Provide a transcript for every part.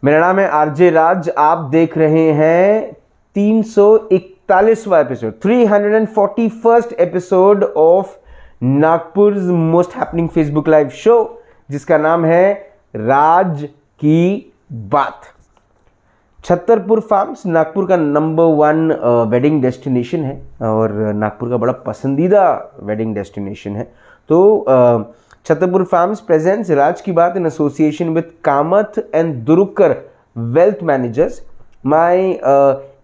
मेरा नाम है आरजे राज। आप देख रहे हैं 341वां episode, 341st episode of Nagpur most happening Facebook live show, जिसका नाम है राज की बात। छतरपुर फार्म्स नागपुर का नंबर 1 वेडिंग डेस्टिनेशन है और नागपुर का बड़ा पसंदीदा वेडिंग डेस्टिनेशन है। तो Chhatarpur farms presents Raj Ki Baat in association with Kamath and Durukar Wealth Managers. My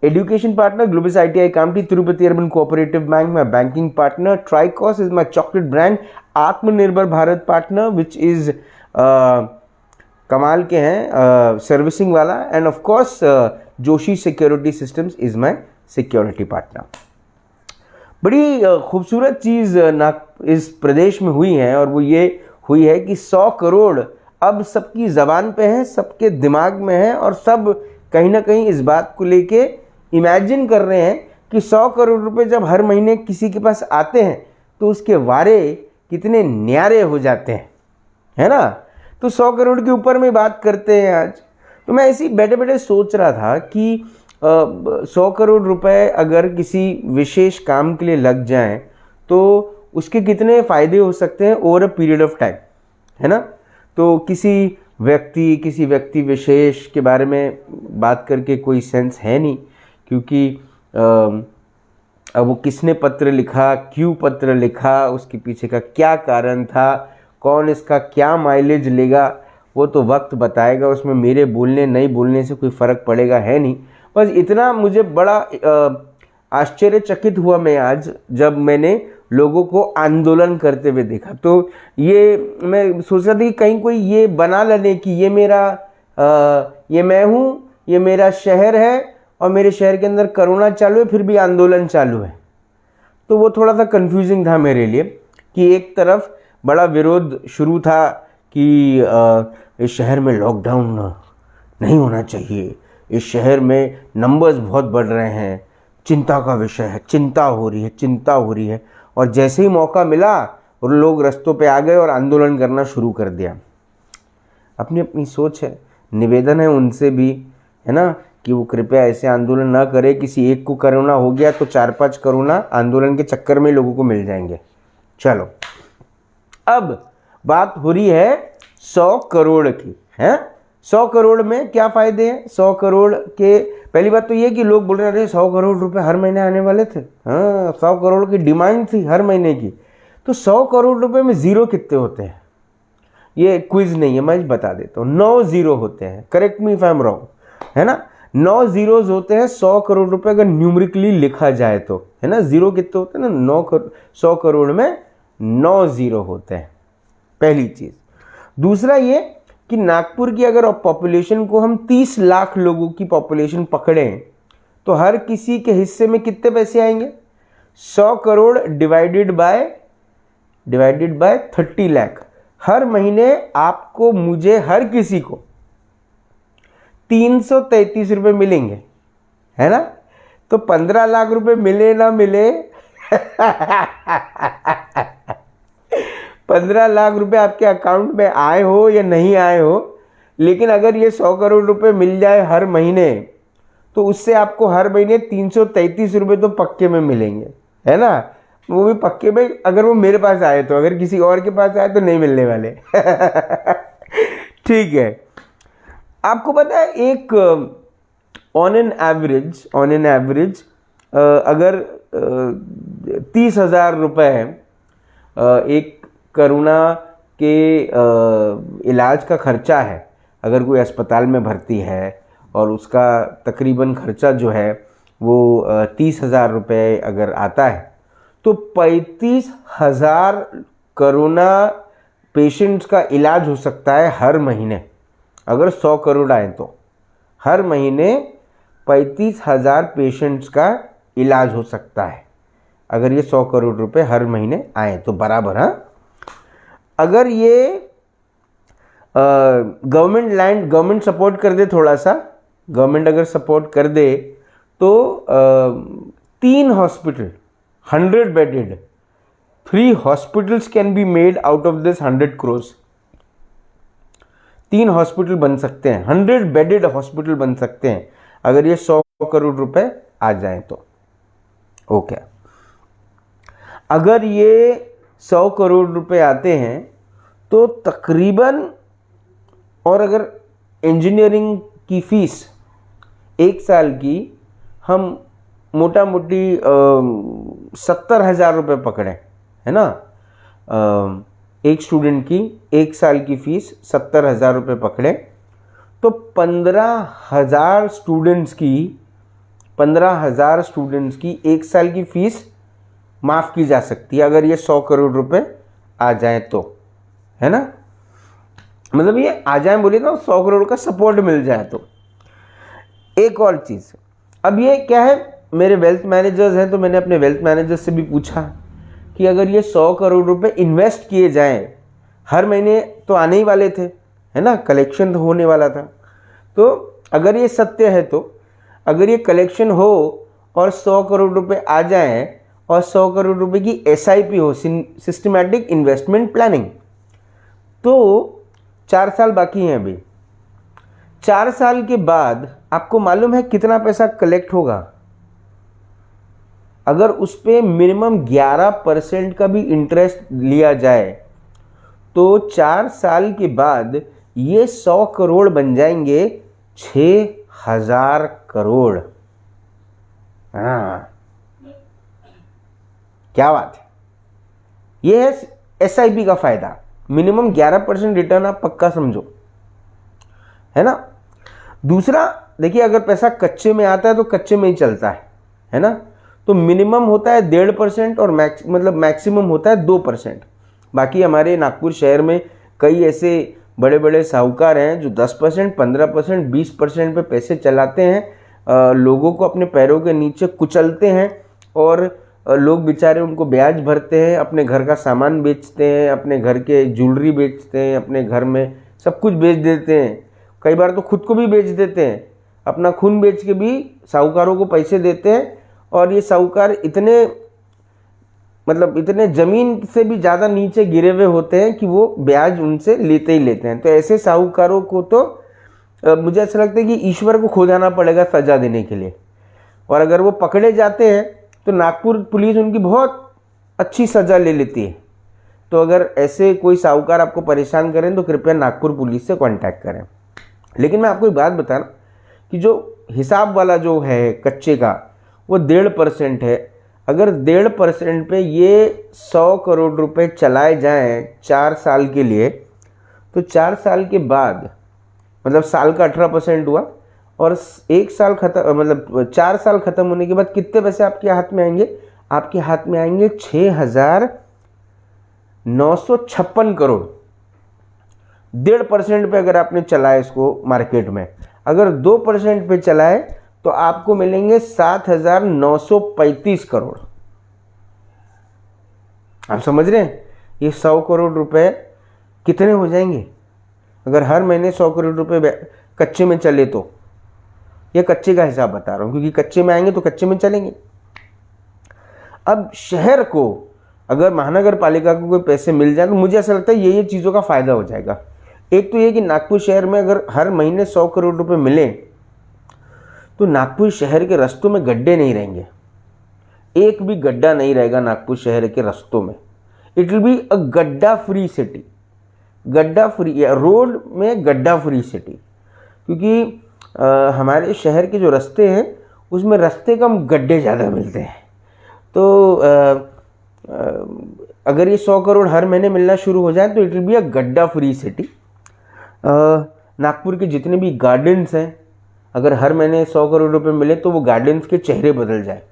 education partner, Globus ITI Kamti, Tirupati Urban Cooperative Bank. My banking partner, Tricos, is my chocolate brand. Atmanirbhar Bharat partner, which is कमाल के हैं servicing वाला. End of course Joshi security systems is my security partner. बड़ी खूबसूरत चीज़ इस प्रदेश में हुई है और वो ये हुई है कि 100 करोड़ अब सबकी ज़बान पे है, सबके दिमाग में है और सब कहीं ना कहीं इस बात को लेके इमेजिन कर रहे हैं कि 100 करोड़ रुपए जब हर महीने किसी के पास आते हैं तो उसके वारे कितने न्यारे हो जाते हैं, है ना. तो 100 करोड़ के ऊपर में बात करते हैं आज. तो मैं ऐसे ही बैठे बैठे सोच रहा था कि 100 करोड़ रुपए अगर किसी विशेष काम के लिए लग जाएं तो उसके कितने फ़ायदे हो सकते हैं over a period of time, है ना. तो किसी व्यक्ति विशेष के बारे में बात करके कोई सेंस है नहीं, क्योंकि अब वो किसने पत्र लिखा, क्यों पत्र लिखा, उसके पीछे का क्या कारण था, कौन इसका क्या माइलेज लेगा, वो तो वक्त बताएगा. उसमें मेरे बोलने नहीं बोलने से कोई फ़र्क पड़ेगा है नहीं. बस इतना मुझे बड़ा आश्चर्यचकित हुआ मैं आज जब मैंने लोगों को आंदोलन करते हुए देखा. तो ये मैं सोच रहा था कि कहीं कोई ये बना लेने कि ये मैं हूँ, ये मेरा शहर है और मेरे शहर के अंदर कोरोना चालू है फिर भी आंदोलन चालू है. तो वो थोड़ा सा कंफ्यूजिंग था मेरे लिए कि एक तरफ बड़ा विरोध शुरू था कि इस शहर में लॉकडाउन नहीं होना चाहिए, इस शहर में नंबर्स बहुत बढ़ रहे हैं, चिंता का विषय है, चिंता हो रही है. और जैसे ही मौका मिला और लोग रस्तों पे आ गए और आंदोलन करना शुरू कर दिया. अपनी अपनी सोच है, निवेदन है उनसे भी, है ना, कि वो कृपया ऐसे आंदोलन ना करें. किसी एक को कोरोना हो गया तो 4-5 कोरोना आंदोलन के चक्कर में लोगों को मिल जाएंगे. चलो, अब बात हो रही है 100 करोड़ की, है. 100 करोड़ में क्या फ़ायदे हैं? 100 करोड़ के पहली बात तो ये कि लोग बोल रहे थे 100 करोड़ रुपए हर महीने आने वाले थे. हाँ, 100 करोड़ की डिमांड थी हर महीने की. तो 100 करोड़ रुपए में ज़ीरो कितने होते हैं? ये क्विज नहीं है, मैं बता देता हूँ. 9 ज़ीरो होते हैं. Correct me if I am wrong, है ना. 9 ज़ीरोज़ होते हैं 100 करोड़ रुपए अगर न्यूमरिकली लिखा जाए तो, है ना. ज़ीरो कितने होते हैं ना, 100 करोड़ में 9 ज़ीरो होते हैं. पहली चीज़. दूसरा ये कि नागपुर की अगर पॉपुलेशन को हम 30 लाख लोगों की पॉपुलेशन पकड़ें तो हर किसी के हिस्से में कितने पैसे आएंगे? 100 करोड़ डिवाइडेड बाय 30 लाख. हर महीने आपको, मुझे, हर किसी को 333 रुपये मिलेंगे, है ना. तो 15 लाख रुपए मिले ना मिले 15 लाख रुपए आपके अकाउंट में आए हो या नहीं आए हो, लेकिन अगर ये 100 करोड़ रुपए मिल जाए हर महीने तो उससे आपको हर महीने 333 रुपये तो पक्के में मिलेंगे, है ना. वो भी पक्के में अगर वो मेरे पास आए तो, अगर किसी और के पास आए तो नहीं मिलने वाले. ठीक है. आपको पता है एक ऑन एन एवरेज अगर 30,000 रुपये एक कोरोना के इलाज का खर्चा है, अगर कोई अस्पताल में भर्ती है और उसका तकरीबन खर्चा जो है वो 30,000 रुपये अगर आता है तो 35,000 कोरोना पेशेंट्स का इलाज हो सकता है हर महीने. अगर 100 करोड़ आए तो हर महीने 35,000 पेशेंट्स का इलाज हो सकता है अगर ये 100 करोड़ रुपए हर महीने आए तो बराबर. हाँ, अगर ये गवर्नमेंट सपोर्ट कर दे, थोड़ा सा गवर्नमेंट अगर सपोर्ट कर दे तो 3 hospital 100 bedded 3 hospitals can be made out of this 100 crores. 3 hospital बन सकते हैं, 100 बेडेड हॉस्पिटल बन सकते हैं अगर ये 100 करोड़ रुपए आ जाए तो। ओके, अगर ये 100 करोड़ रुपए आते हैं तो तकरीबन, और अगर इंजीनियरिंग की फीस 1 साल की हम मोटा मोटी 70,000 रुपये पकड़े, है ना, एक स्टूडेंट की 1 साल की फीस 70,000 रुपये पकड़े, तो 15,000 स्टूडेंट्स की 1 साल की फीस माफ़ की जा सकती है अगर ये 100 करोड़ रुपए आ जाए तो, है ना। मतलब ये आ जाए बोलिए तो 100 करोड़ का सपोर्ट मिल जाए तो। एक और चीज़, अब ये क्या है, मेरे वेल्थ मैनेजर्स हैं तो मैंने अपने वेल्थ मैनेजर्स से भी पूछा कि अगर ये 100 करोड़ रुपए इन्वेस्ट किए जाएं, हर महीने तो आने ही वाले थे, है ना, कलेक्शन तो होने वाला था, तो अगर ये सत्य है तो अगर ये कलेक्शन हो और 100 करोड़ रुपए आ जाएं और 100 करोड़ रुपए की SIP हो, सिस्टमैटिक इन्वेस्टमेंट प्लानिंग, तो 4 साल बाकी हैं अभी। 4 साल के बाद आपको मालूम है कितना पैसा कलेक्ट होगा? अगर उस पर मिनिमम 11% का भी इंटरेस्ट लिया जाए तो 4 साल के बाद ये 100 करोड़ बन जाएंगे 6,000 करोड़। हाँ, क्या बात है। ये है SIP का फायदा, मिनिमम 11% रिटर्न आप पक्का समझो, है ना। दूसरा देखिए, अगर पैसा कच्चे में आता है तो कच्चे में ही चलता है ना, तो मिनिमम होता है 1.5% और मैक्सिमम होता है 2%। बाकी हमारे नागपुर शहर में कई ऐसे बड़े बड़े साहूकार हैं जो 10%, 15%, 20% पे पैसे चलाते हैं, लोगों को अपने पैरों के नीचे कुचलते हैं, और लोग बेचारे उनको ब्याज भरते हैं, अपने घर का सामान बेचते हैं, अपने घर के ज्वेलरी बेचते हैं, अपने घर में सब कुछ बेच देते हैं, कई बार तो खुद को भी बेच देते हैं, अपना खून बेच के भी साहूकारों को पैसे देते हैं। और ये साहूकार इतने ज़मीन से भी ज़्यादा नीचे गिरे हुए होते हैं कि वो ब्याज उनसे लेते ही लेते हैं। तो ऐसे साहूकारों को तो मुझे ऐसा लगता है कि ईश्वर को खो जाना पड़ेगा सज़ा देने के लिए, और अगर वो पकड़े जाते हैं तो नागपुर पुलिस उनकी बहुत अच्छी सज़ा ले लेती है। तो अगर ऐसे कोई साहूकार आपको परेशान करें तो कृपया नागपुर पुलिस से कांटेक्ट करें। लेकिन मैं आपको एक बात बता रहा कि जो हिसाब वाला जो है कच्चे का, वो 1.5% है। अगर 1.5% पे ये 100 करोड़ रुपए चलाए जाएं 4 साल के लिए, तो 4 साल के बाद साल का 18% हुआ, और 1 साल खत्म 4 साल खत्म होने के बाद कितने पैसे आपके हाथ में आएंगे? आपके हाथ में आएंगे 6,956 करोड़। 1.5% पे अगर आपने चलाया इसको मार्केट में, अगर 2% पे चलाए तो आपको मिलेंगे 7,935 करोड़। आप समझ रहे हैं ये 100 करोड़ रुपए कितने हो जाएंगे अगर हर महीने 100 करोड़ रुपए कच्चे में चले तो। ये कच्चे का हिसाब बता रहा हूं क्योंकि कच्चे में आएंगे तो कच्चे में चलेंगे। अब शहर को, अगर महानगर पालिका को कोई पैसे मिल जाए तो मुझे ऐसा लगता है ये चीज़ों का फायदा हो जाएगा। एक तो ये कि नागपुर शहर में अगर हर महीने 100 करोड़ रुपए मिले तो नागपुर शहर के रास्तों में गड्ढे नहीं रहेंगे, एक भी गड्ढा नहीं रहेगा नागपुर शहर के रास्तों में। इट विल बी अ गड्ढा फ्री सिटी, गड्ढा फ्री, रोड में गड्ढा फ्री सिटी। क्योंकि हमारे शहर के जो रास्ते हैं उसमें रास्ते कम गड्ढे ज़्यादा मिलते हैं। तो अगर ये 100 करोड़ हर महीने मिलना शुरू हो जाए तो इट विल बी अ गड्ढा फ्री सिटी। नागपुर के जितने भी गार्डन्स हैं, अगर हर महीने 100 करोड़ रुपए मिले तो वो गार्डन्स के चेहरे बदल जाए।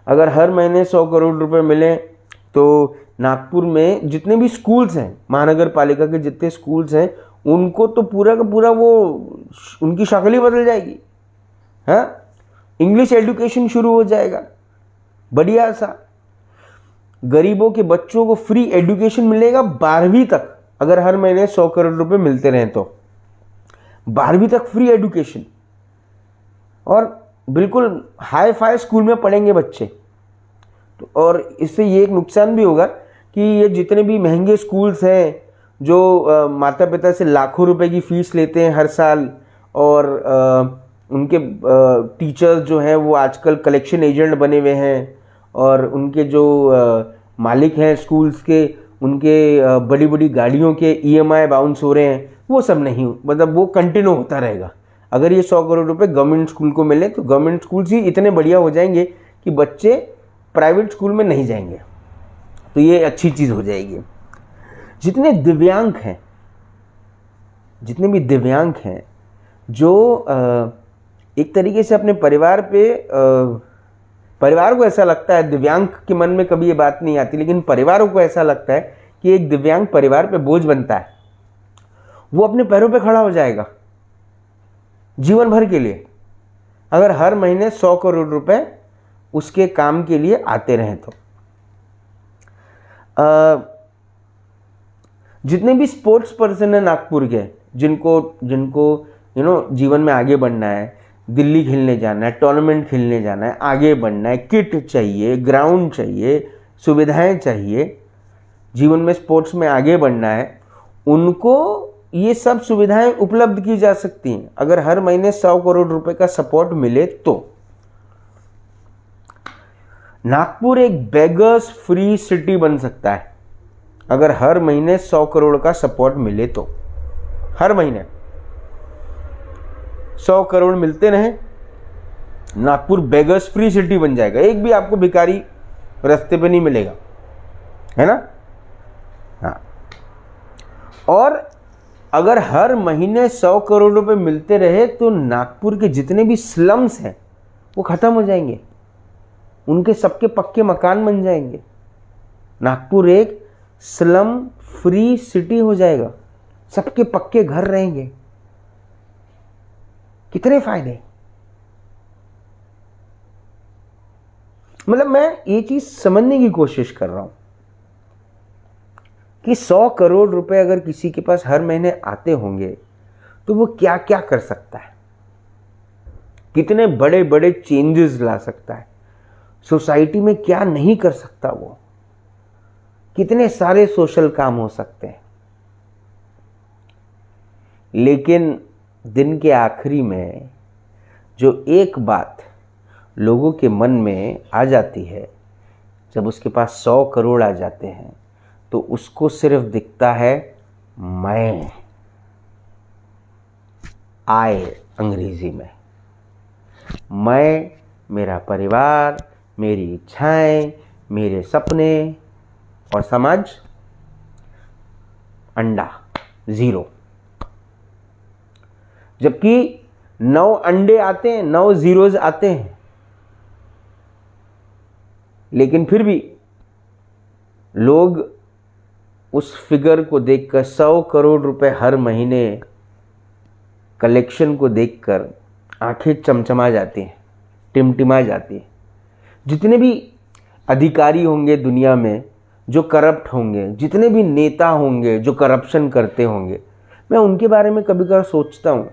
अगर हर महीने 100 करोड़ रुपए मिले तो नागपुर में जितने भी स्कूल्स हैं, महानगर पालिका के जितने स्कूल्स हैं, उनको तो पूरा का पूरा वो उनकी शक्ल ही बदल जाएगी। हाँ, इंग्लिश एजुकेशन शुरू हो जाएगा, बढ़िया सा। गरीबों के बच्चों को फ्री एजुकेशन मिलेगा 12वीं तक, अगर हर महीने 100 करोड़ रुपए मिलते रहें तो 12वीं तक फ्री एजुकेशन, और बिल्कुल हाई फाई स्कूल में पढ़ेंगे बच्चे। तो और इससे ये एक नुकसान भी होगा कि ये जितने भी महंगे स्कूल्स हैं जो माता पिता से लाखों रुपए की फीस लेते हैं हर साल, और उनके टीचर्स जो हैं वो आजकल कलेक्शन एजेंट बने हुए हैं, और उनके जो मालिक हैं स्कूल्स के, उनके बड़ी बड़ी गाड़ियों के EMI बाउंस हो रहे हैं, वो सब नहीं, मतलब वो कंटिन्यू होता रहेगा। अगर ये 100 करोड़ रुपए गवर्नमेंट स्कूल को मिले तो गवर्नमेंट स्कूल्स ही इतने बढ़िया हो जाएंगे कि बच्चे प्राइवेट स्कूल में नहीं जाएंगे, तो ये अच्छी चीज़ हो जाएगी। जितने दिव्यांग हैं, जितने भी दिव्यांग हैं जो एक तरीके से अपने परिवार पे, परिवार को ऐसा लगता है, दिव्यांग के मन में कभी ये बात नहीं आती, लेकिन परिवारों को ऐसा लगता है कि एक दिव्यांग परिवार पे बोझ बनता है, वो अपने पैरों पे खड़ा हो जाएगा जीवन भर के लिए अगर हर महीने 100 करोड़ रुपए उसके काम के लिए आते रहें तो। जितने भी स्पोर्ट्स पर्सन है नागपुर के, जिनको जीवन में आगे बढ़ना है, दिल्ली खेलने जाना है, टूर्नामेंट खेलने जाना है, आगे बढ़ना है, किट चाहिए, ग्राउंड चाहिए, सुविधाएं चाहिए, जीवन में स्पोर्ट्स में आगे बढ़ना है, उनको ये सब सुविधाएं उपलब्ध की जा सकती हैं अगर हर महीने 100 करोड़ रुपए का सपोर्ट मिले तो। नागपुर एक बेगर्स फ्री सिटी बन सकता है अगर हर महीने 100 करोड़ का सपोर्ट मिले तो। हर महीने 100 करोड़ मिलते रहे, नागपुर बेगर्स फ्री सिटी बन जाएगा, एक भी आपको भिखारी रास्ते पे नहीं मिलेगा, है ना। हाँ, और अगर हर महीने 100 करोड़ रुपए मिलते रहे तो नागपुर के जितने भी स्लम्स हैं वो खत्म हो जाएंगे, उनके सबके पक्के मकान बन जाएंगे, नागपुर एक स्लम फ्री सिटी हो जाएगा, सबके पक्के घर रहेंगे। कितने फायदे। मतलब मैं ये चीज समझने की कोशिश कर रहा हूं कि 100 करोड़ रुपए अगर किसी के पास हर महीने आते होंगे तो वो क्या क्या कर सकता है, कितने बड़े बड़े चेंजेस ला सकता है, सोसाइटी में क्या नहीं कर सकता, वो कितने सारे सोशल काम हो सकते हैं। लेकिन दिन के आखिरी में जो एक बात लोगों के मन में आ जाती है, जब उसके पास 100 करोड़ आ जाते हैं तो उसको सिर्फ दिखता है मैं, आए अंग्रेजी में, मैं, मेरा परिवार, मेरी इच्छाएं, मेरे सपने, और समाज अंडा, 0। जबकि 9 अंडे आते हैं, 9 जीरोज आते हैं, लेकिन फिर भी लोग उस फिगर को देखकर, 100 करोड़ रुपए हर महीने कलेक्शन को देखकर आंखें चमचमा जाती हैं, टिमटिमा जाती हैं। जितने भी अधिकारी होंगे दुनिया में जो करप्ट होंगे, जितने भी नेता होंगे जो करप्शन करते होंगे, मैं उनके बारे में कभी कभी सोचता हूँ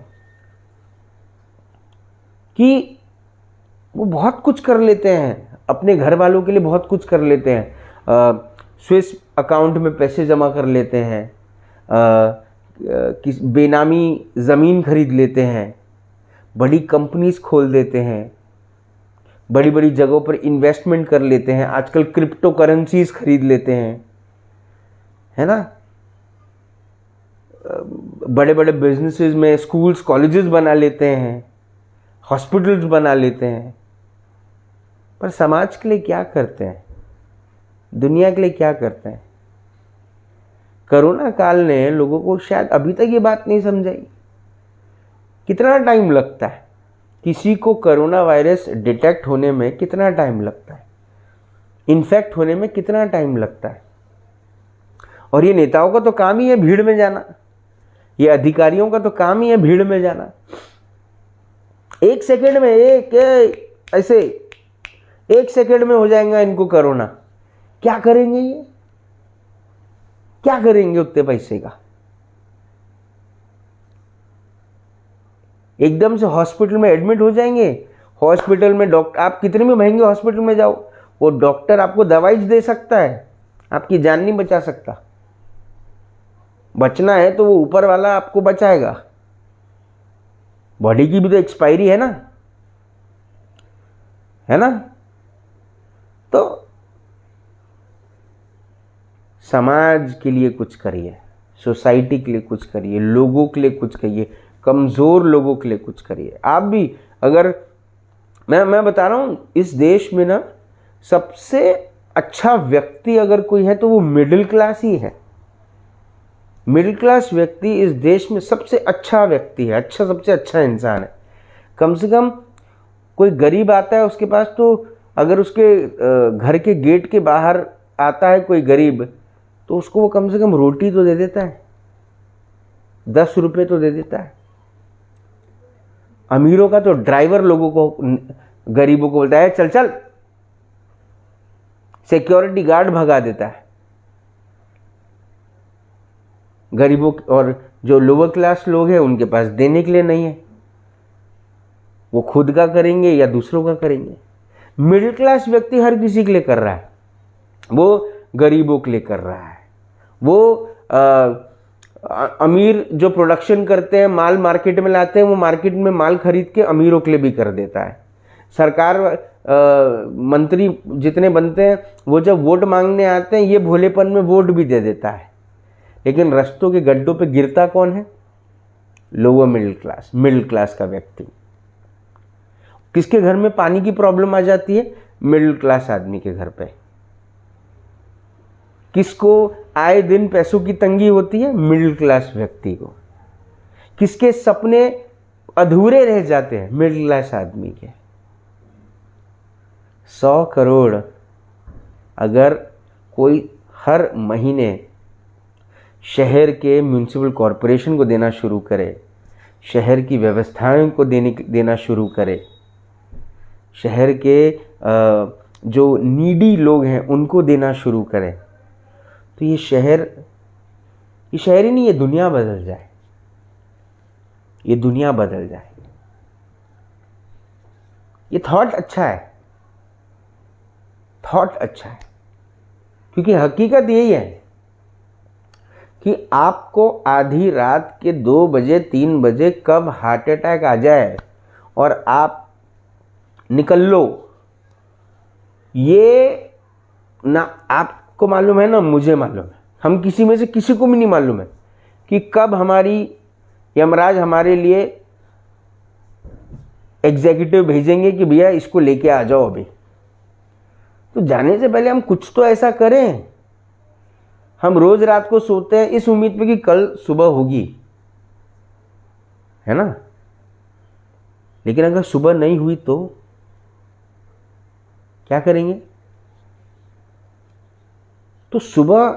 कि वो बहुत कुछ कर लेते हैं, अपने घर वालों के लिए बहुत कुछ कर लेते हैं, स्विस अकाउंट में पैसे जमा कर लेते हैं, बेनामी ज़मीन खरीद लेते हैं, बड़ी कंपनीज खोल देते हैं, बड़ी बड़ी जगहों पर इन्वेस्टमेंट कर लेते हैं, आजकल क्रिप्टो करेंसीज खरीद लेते हैं, है ना। बड़े बड़े बिजनेसेस में स्कूल्स कॉलेजेस बना लेते हैं, हॉस्पिटल्स बना लेते हैं, पर समाज के लिए क्या करते हैं, दुनिया के लिए क्या करते हैं। कोरोना काल ने लोगों को शायद अभी तक ये बात नहीं समझाई, कितना टाइम लगता है किसी को कोरोना वायरस डिटेक्ट होने में, कितना टाइम लगता है, इन्फेक्ट होने में कितना टाइम लगता है। और ये नेताओं का तो काम ही है भीड़ में जाना, ये अधिकारियों का तो काम ही है भीड़ में जाना। 1 सेकेंड में, ऐसे 1 सेकेंड में हो जाएगा इनको कोरोना। क्या करेंगे ये, क्या करेंगे उतने पैसे का। एकदम से हॉस्पिटल में एडमिट हो जाएंगे, हॉस्पिटल में डॉक्टर, आप कितने भी महंगे हॉस्पिटल में जाओ, वो डॉक्टर आपको दवाई दे सकता है, आपकी जान नहीं बचा सकता। बचना है तो वो ऊपर वाला आपको बचाएगा। बॉडी की भी तो एक्सपायरी है ना। तो समाज के लिए कुछ करिए, सोसाइटी के लिए कुछ करिए, लोगों के लिए कुछ करिए, कमज़ोर लोगों के लिए कुछ करिए। आप भी अगर मैं बता रहा हूँ, इस देश में ना सबसे अच्छा व्यक्ति अगर कोई है तो वो मिडिल क्लास ही है। मिडिल क्लास व्यक्ति इस देश में सबसे अच्छा व्यक्ति है, सबसे अच्छा इंसान है। कम से कम कोई गरीब आता है उसके पास, तो अगर उसके घर के गेट के बाहर आता है कोई गरीब, तो उसको वो कम से कम रोटी तो दे देता है, 10 रुपये तो दे देता है। अमीरों का तो ड्राइवर लोगों को, गरीबों को बोलता है चल चल, सिक्योरिटी गार्ड भगा देता है। गरीबों और जो लोअर क्लास लोग हैं उनके पास देने के लिए नहीं है, वो खुद का करेंगे या दूसरों का करेंगे। मिडिल क्लास व्यक्ति हर किसी के लिए कर रहा है, वो गरीबों के लिए कर रहा है। वो अमीर जो प्रोडक्शन करते हैं, माल मार्केट में लाते हैं, वो मार्केट में माल खरीद के अमीरों के लिए भी कर देता है। सरकार मंत्री जितने बनते हैं वो जब वोट मांगने आते हैं ये भोलेपन में वोट भी दे देता है, लेकिन रास्तों के गड्ढों पे गिरता कौन है? लोअर मिडिल क्लास का व्यक्ति। किसके घर में पानी की प्रॉब्लम आ जाती है? मिडिल क्लास आदमी के घर पे। किसको आए दिन पैसों की तंगी होती है? मिडिल क्लास व्यक्ति को। किसके सपने अधूरे रह जाते हैं? मिडिल क्लास आदमी के। 100 करोड़ अगर कोई हर महीने शहर के म्यूनिसिपल कॉरपोरेशन को देना शुरू करे, शहर की व्यवस्थाओं को देना शुरू करे, शहर के जो नीडी लोग हैं उनको देना शुरू करे, तो ये शहर ही नहीं, ये दुनिया बदल जाए। ये दुनिया बदल जाए। ये थॉट अच्छा है, क्योंकि हकीकत यही है कि आपको आधी रात के 2 बजे 3 बजे कब हार्ट अटैक आ जाए और आप निकल लो, ये ना आपको मालूम है ना मुझे मालूम है, हम किसी में से किसी को भी नहीं मालूम है कि कब हमारी यमराज हमारे लिए एग्जीक्यूटिव भेजेंगे कि भैया इसको लेके आ जाओ अभी। तो जाने से पहले हम कुछ तो ऐसा करें। हम रोज रात को सोते हैं इस उम्मीद पे कि कल सुबह होगी, है ना, लेकिन अगर सुबह नहीं हुई तो क्या करेंगे? तो सुबह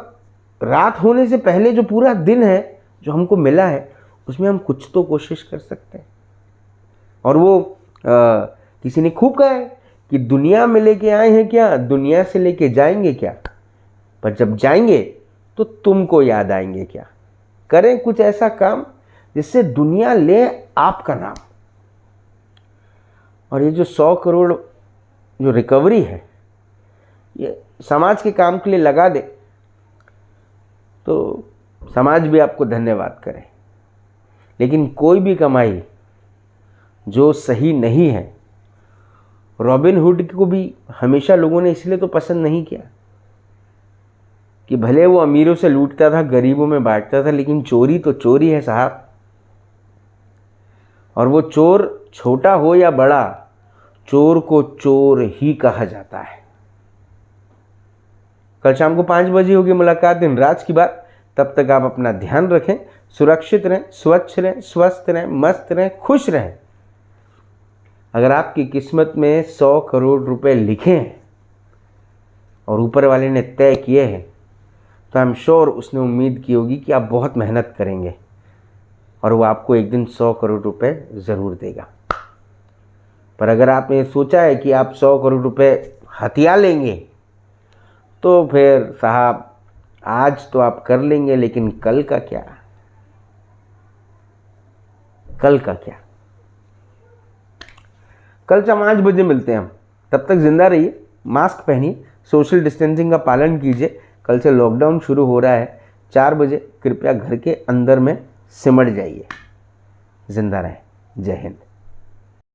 रात होने से पहले जो पूरा दिन है जो हमको मिला है उसमें हम कुछ तो कोशिश कर सकते हैं। और वो किसी ने खूब कहा है कि दुनिया में लेके आए हैं क्या, दुनिया से लेके जाएंगे क्या, पर जब जाएंगे तो तुमको याद आएंगे क्या। करें कुछ ऐसा काम जिससे दुनिया ले आपका नाम। और ये जो 100 करोड़ जो रिकवरी है ये समाज के काम के लिए लगा दे तो समाज भी आपको धन्यवाद करे। लेकिन कोई भी कमाई जो सही नहीं है, रॉबिन हुड को भी हमेशा लोगों ने इसलिए तो पसंद नहीं किया कि भले वो अमीरों से लूटता था, गरीबों में बांटता था, लेकिन चोरी तो चोरी है साहब। और वो चोर छोटा हो या बड़ा, चोर को चोर ही कहा जाता है। कल शाम को 5 बजे होगी मुलाकात दिन राज की बात। तब तक आप अपना ध्यान रखें, सुरक्षित रहें, स्वच्छ रहें, स्वस्थ रहें, मस्त रहें, खुश रहें। अगर आपकी किस्मत में 100 करोड़ रुपए लिखे हैं और ऊपर वाले ने तय किए हैं तो आई एम श्योर उसने उम्मीद की होगी कि आप बहुत मेहनत करेंगे और वो आपको एक दिन 100 करोड़ रुपए ज़रूर देगा। पर अगर आपने सोचा है कि आप 100 करोड़ रुपए हथिया लेंगे तो फिर साहब आज तो आप कर लेंगे, लेकिन कल का क्या? कल का क्या? कल शाम 5 बजे मिलते हैं हम। तब तक जिंदा रहिए, मास्क पहनिए, सोशल डिस्टेंसिंग का पालन कीजिए। कल से लॉकडाउन शुरू हो रहा है 4 बजे कृपया घर के अंदर में सिमट जाइए। जिंदा रहें। जय हिंद।